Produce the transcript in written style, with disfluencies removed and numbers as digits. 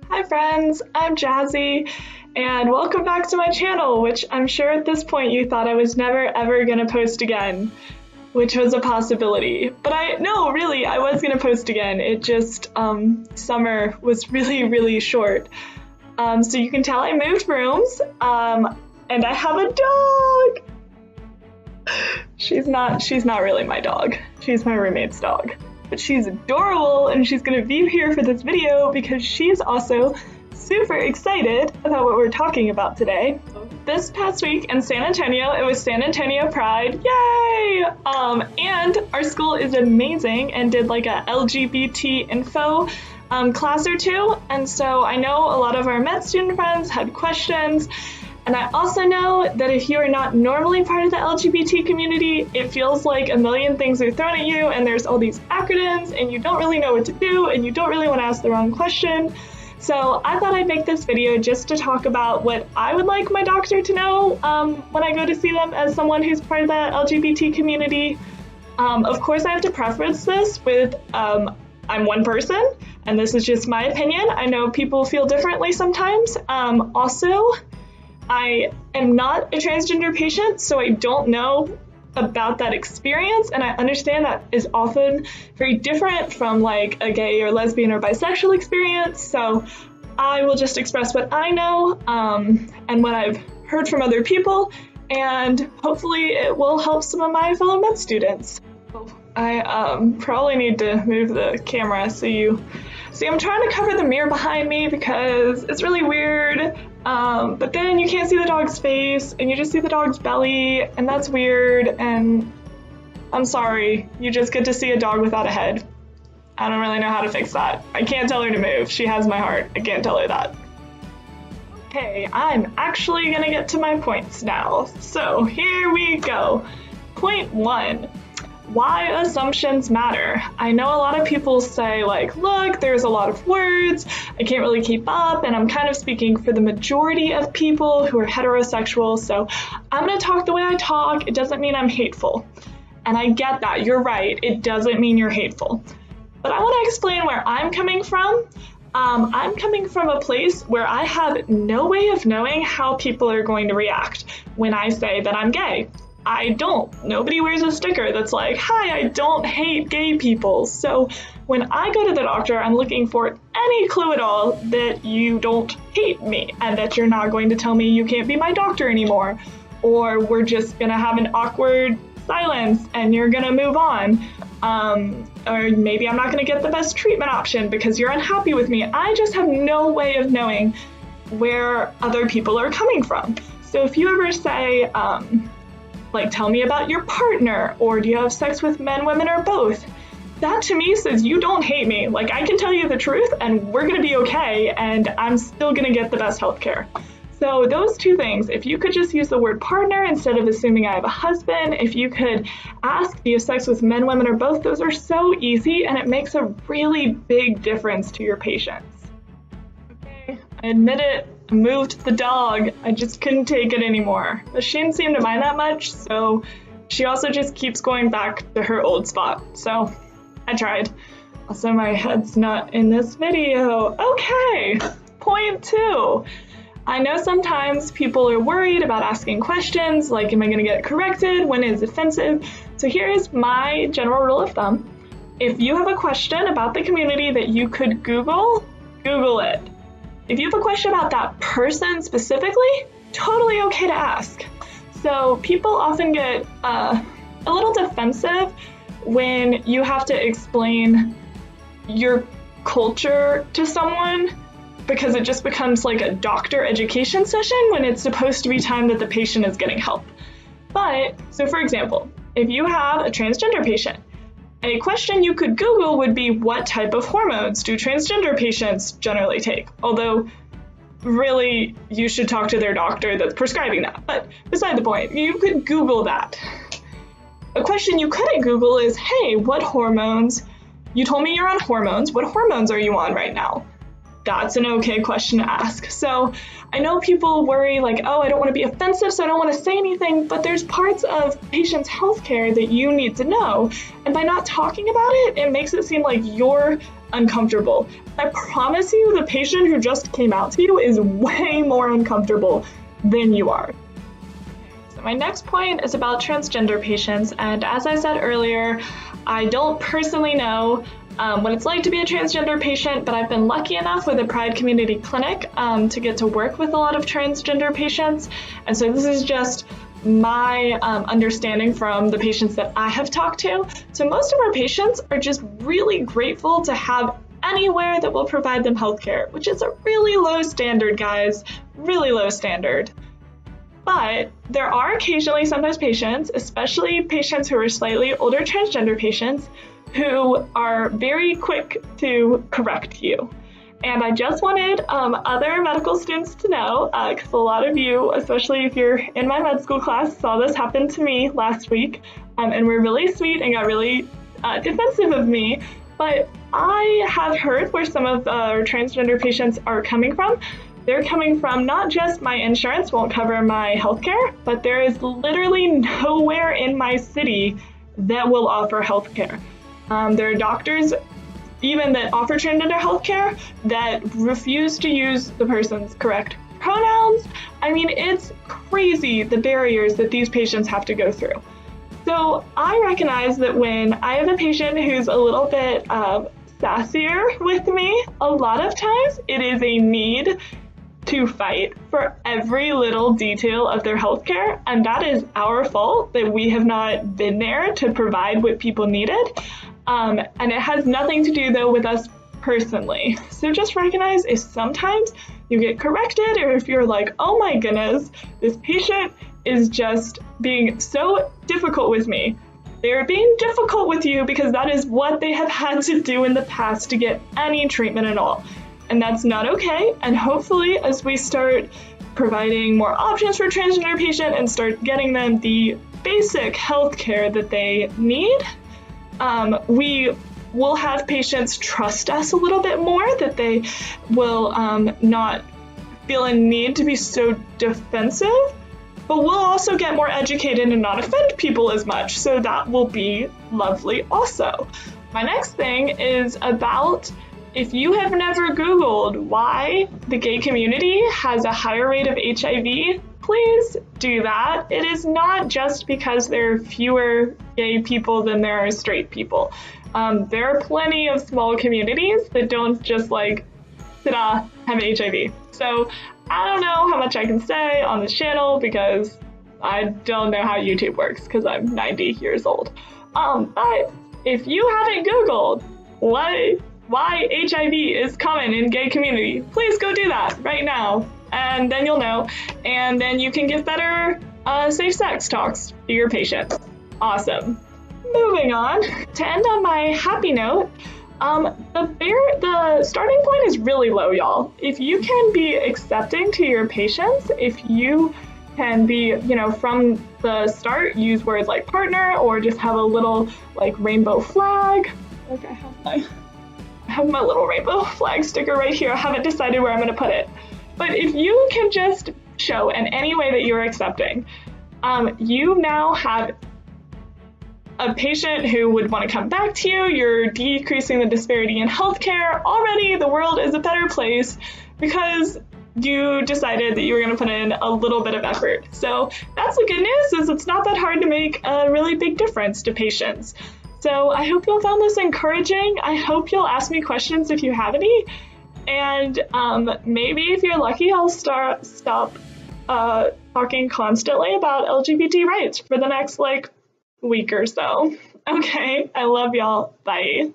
Hi friends, I'm Jazzy, and welcome back to my channel, which I'm sure at this point you thought I was never ever gonna post again, which was a possibility. But really, I was gonna post again. It just, summer was really short. So you can tell I moved rooms, and I have a dog! She's not really my dog. She's my roommate's dog. But she's adorable and she's gonna be here for this video because she's also super excited about what we're talking about today. This past week in San Antonio, it was San Antonio Pride, yay! And our school is amazing and did like a LGBT info class or two. And so I know a lot of our med student friends had questions. And I also know that if you are not normally part of the LGBT community, it feels like a million things are thrown at you and there's all these acronyms and you don't really know what to do and you don't really want to ask the wrong question. So I thought I'd make this video just to talk about what I would like my doctor to know when I go to see them as someone who's part of the LGBT community. Of course, I have to preface this with I'm one person and this is just my opinion. I know people feel differently sometimes. Also, I am not a transgender patient, so I don't know about that experience, and I understand that is often very different from like a gay or lesbian or bisexual experience, so I will just express what I know and what I've heard from other people, and hopefully it will help some of my fellow med students. I probably need to move the camera so you see. I'm trying to cover the mirror behind me because it's really weird. But then you can't see the dog's face and you just see the dog's belly and that's weird, and I'm sorry, you just get to see a dog without a head. I don't really know how to fix that. I can't tell her to move. She has my heart. I can't tell her that. Okay, I'm actually gonna get to my points now. So here we go. Point 1. Why assumptions matter. I know a lot of people say like, look, there's a lot of words, I can't really keep up, and I'm kind of speaking for the majority of people who are heterosexual, so I'm gonna talk the way I talk. It doesn't mean I'm hateful. And I get that, you're right, it doesn't mean you're hateful. But I wanna explain where I'm coming from. I'm coming from a place where I have no way of knowing how people are going to react when I say that I'm gay. I don't. Nobody wears a sticker that's like, hi, I don't hate gay people. So when I go to the doctor, I'm looking for any clue at all that you don't hate me and that you're not going to tell me you can't be my doctor anymore, or we're just gonna have an awkward silence and you're gonna move on. Or maybe I'm not gonna get the best treatment option because you're unhappy with me. I just have no way of knowing where other people are coming from. So if you ever say, like, tell me about your partner, or do you have sex with men, women, or both? That to me says you don't hate me. Like, I can tell you the truth and we're gonna be okay and I'm still gonna get the best healthcare. So those two things, if you could just use the word partner instead of assuming I have a husband, if you could ask, do you have sex with men, women, or both? Those are so easy and it makes a really big difference to your patients. Okay, I admit it. I moved the dog. I just couldn't take it anymore. But she didn't seem to mind that much, so she also just keeps going back to her old spot. So I tried. Also, my head's not in this video. Okay, point 2. I know sometimes people are worried about asking questions, like, am I gonna get corrected? When is offensive? So here is my general rule of thumb. If you have a question about the community that you could Google it. If you have a question about that person specifically, totally okay to ask. So people often get a little defensive when you have to explain your culture to someone because it just becomes like a doctor education session when it's supposed to be time that the patient is getting help. But, so for example, if you have a transgender patient, a question you could Google would be, what type of hormones do transgender patients generally take? Although, really, you should talk to their doctor that's prescribing that. But beside the point, you could Google that. A question you couldn't Google is, hey, what hormones? You told me you're on hormones. What hormones are you on right now? That's an okay question to ask. So I know people worry like, oh, I don't want to be offensive, so I don't want to say anything, but there's parts of patients' healthcare that you need to know. And by not talking about it, it makes it seem like you're uncomfortable. I promise you, the patient who just came out to you is way more uncomfortable than you are. So my next point is about transgender patients, and as I said earlier, I don't personally know what it's like to be a transgender patient, but I've been lucky enough with a Pride Community Clinic to get to work with a lot of transgender patients, and so this is just my understanding from the patients that I have talked to. So most of our patients are just really grateful to have anywhere that will provide them healthcare, which is a really low standard, guys, really low standard. But there are occasionally sometimes patients, especially patients who are slightly older transgender patients, who are very quick to correct you. And I just wanted other medical students to know, because a lot of you, especially if you're in my med school class, saw this happen to me last week, and were really sweet and got really defensive of me. But I have heard where some of our transgender patients are coming from. They're coming from not just my insurance won't cover my healthcare, but there is literally nowhere in my city that will offer healthcare. There are doctors even that offer transgender healthcare that refuse to use the person's correct pronouns. I mean, it's crazy the barriers that these patients have to go through. So I recognize that when I have a patient who's a little bit sassier with me, a lot of times it is a need to fight for every little detail of their healthcare, and that is our fault that we have not been there to provide what people needed. And it has nothing to do though with us personally. So just recognize if sometimes you get corrected, or if you're like, oh my goodness, this patient is just being so difficult with me. They're being difficult with you because that is what they have had to do in the past to get any treatment at all. And that's not okay. And hopefully as we start providing more options for transgender patients and start getting them the basic health care that they need, we will have patients trust us a little bit more, that they will not feel a need to be so defensive, but we'll also get more educated and not offend people as much. So that will be lovely also. My next thing is about if you have never Googled why the gay community has a higher rate of HIV, please do that. It is not just because there are fewer gay people than there are straight people. There are plenty of small communities that don't just like, ta-da, have HIV. So I don't know how much I can say on this channel because I don't know how YouTube works because I'm 90 years old. But if you haven't Googled why HIV is common in gay community, please go do that right now. And then you'll know. And then you can give better safe sex talks to your patients. Awesome. Moving on. To end on my happy note, the starting point is really low, y'all. If you can be accepting to your patients, if you can be, from the start, use words like partner or just have a little like rainbow flag. Like I have my little rainbow flag sticker right here. I haven't decided where I'm going to put it. But if you can just show in any way that you're accepting, you now have a patient who would want to come back to you. You're decreasing the disparity in healthcare. Already the world is a better place because you decided that you were going to put in a little bit of effort. So that's the good news, is it's not that hard to make a really big difference to patients. So I hope you'll found this encouraging. I hope you'll ask me questions if you have any. And maybe if you're lucky, I'll stop talking constantly about LGBT rights for the next week or so. Okay, I love y'all. Bye.